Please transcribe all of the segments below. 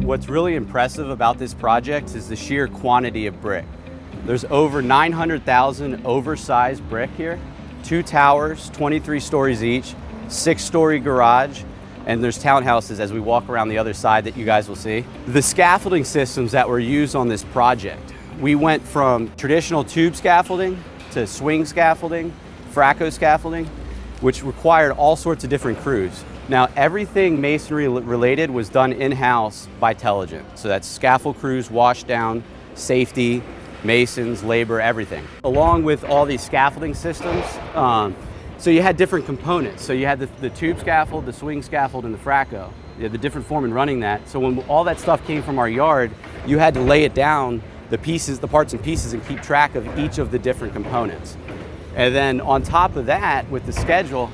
What's really impressive about this project is the sheer quantity of brick. There's over 900,000 oversized brick here, 2 towers, 23 stories each, 6-story garage, and there's townhouses as we walk around the other side that you guys will see. The scaffolding systems that were used on this project, we went from traditional tube scaffolding to swing scaffolding, Fracco scaffolding, which required all sorts of different crews. Now, everything masonry related was done in-house by Telligent. So that's scaffold crews, wash down, safety, masons, labor, everything. Along with all these scaffolding systems, so you had different components. So you had the tube scaffold, the swing scaffold, and the Fracco. You had the different foremen running that. So when all that stuff came from our yard, you had to lay it down, the pieces, the parts and pieces, and keep track of each of the different components. And then on top of that, with the schedule,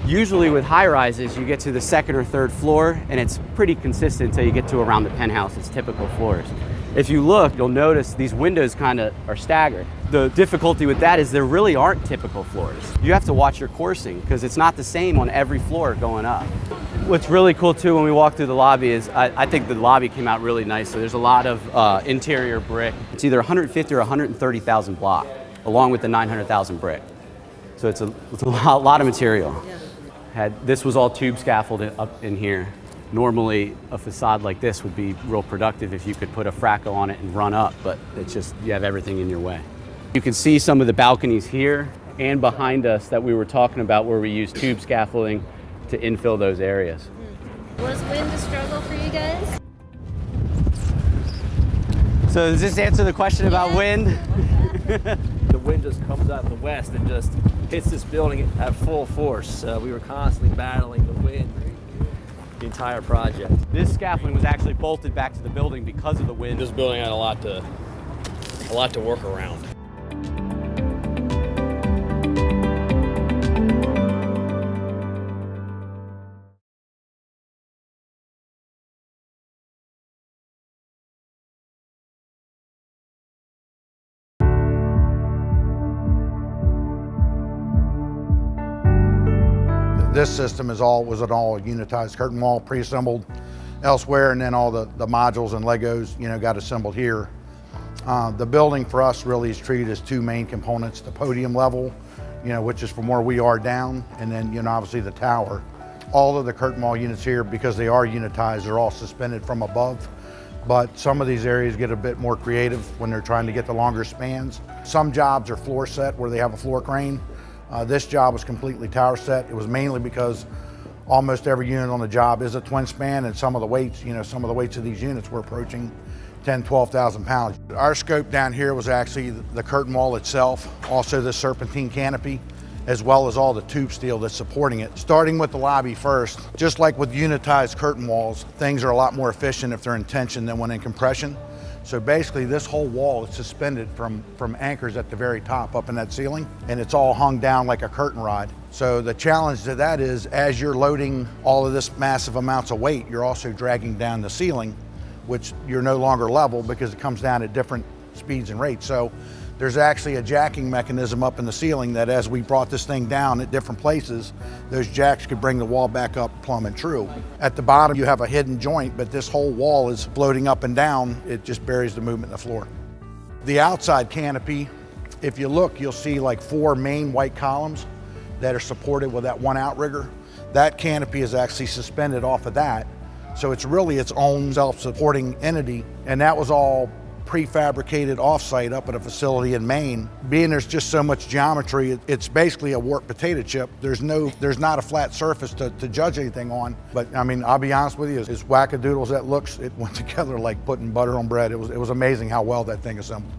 usually with high rises, you get to the 2nd or 3rd floor, and it's pretty consistent until you get to around the penthouse. It's typical floors. If you look, you'll notice these windows kind of are staggered. The difficulty with that is there really aren't typical floors. You have to watch your coursing because it's not the same on every floor going up. What's really cool too when we walk through the lobby is I think the lobby came out really nicely. There's a lot of interior brick. It's either 150 or 130,000 block, along with the 900,000 brick. So it's a lot of material. This was all tube scaffolded up in here. Normally, a facade like this would be real productive if you could put a Fracco on it and run up, but it's just, you have everything in your way. You can see some of the balconies here and behind us that we were talking about where we used tube scaffolding to infill those areas. Was wind a struggle for you guys? So does this answer the question about wind? The wind just comes out of the west and just hits this building at full force. We were constantly battling the wind the entire project. This scaffolding was actually bolted back to the building because of the wind. This building had a lot to work around. This system was an all unitized curtain wall, pre-assembled elsewhere, and then all the modules and Legos, got assembled here. The building for us really is treated as 2 main components: the podium level, which is from where we are down, and then obviously the tower. All of the curtain wall units here, because they are unitized, they're all suspended from above. But some of these areas get a bit more creative when they're trying to get the longer spans. Some jobs are floor set where they have a floor crane. This job was completely tower set. It was mainly because almost every unit on the job is a twin span, and some of the weights, of these units were approaching 10, 12,000 pounds. Our scope down here was actually the curtain wall itself, also the serpentine canopy, as well as all the tube steel that's supporting it. Starting with the lobby first, just like with unitized curtain walls, things are a lot more efficient if they're in tension than when in compression. So basically this whole wall is suspended from anchors at the very top up in that ceiling, and it's all hung down like a curtain rod. So the challenge to that is, as you're loading all of this massive amounts of weight, you're also dragging down the ceiling, which you're no longer level because it comes down at different speeds and rates. So there's actually a jacking mechanism up in the ceiling that as we brought this thing down at different places, those jacks could bring the wall back up plumb and true. At the bottom, you have a hidden joint, but this whole wall is floating up and down. It just buries the movement in the floor. The outside canopy, if you look, you'll see like 4 main white columns that are supported with that 1 outrigger. That canopy is actually suspended off of that. So it's really its own self-supporting entity. And that was all prefabricated off-site up at a facility in Maine. Being there's just so much geometry, it's basically a warped potato chip. There's not a flat surface to judge anything on. But I mean, I'll be honest with you, as wackadoodles that looks, it went together like putting butter on bread. It was amazing how well that thing assembled.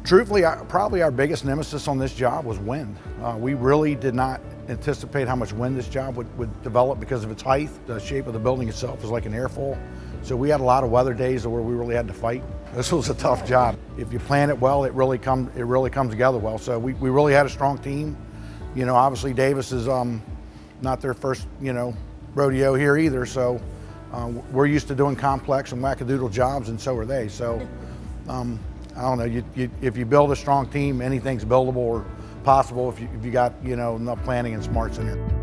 Truthfully, probably our biggest nemesis on this job was wind. We really did not anticipate how much wind this job would develop because of its height. The shape of the building itself is like an airfoil. So we had a lot of weather days where we really had to fight. This was a tough job. If you plan it well, it really comes together well. So we really had a strong team. Obviously Davis is not their first, rodeo here either. So we're used to doing complex and wackadoodle jobs, and so are they. So I don't know, if you build a strong team, anything's buildable or possible if you got, you know, enough planning and smarts in here.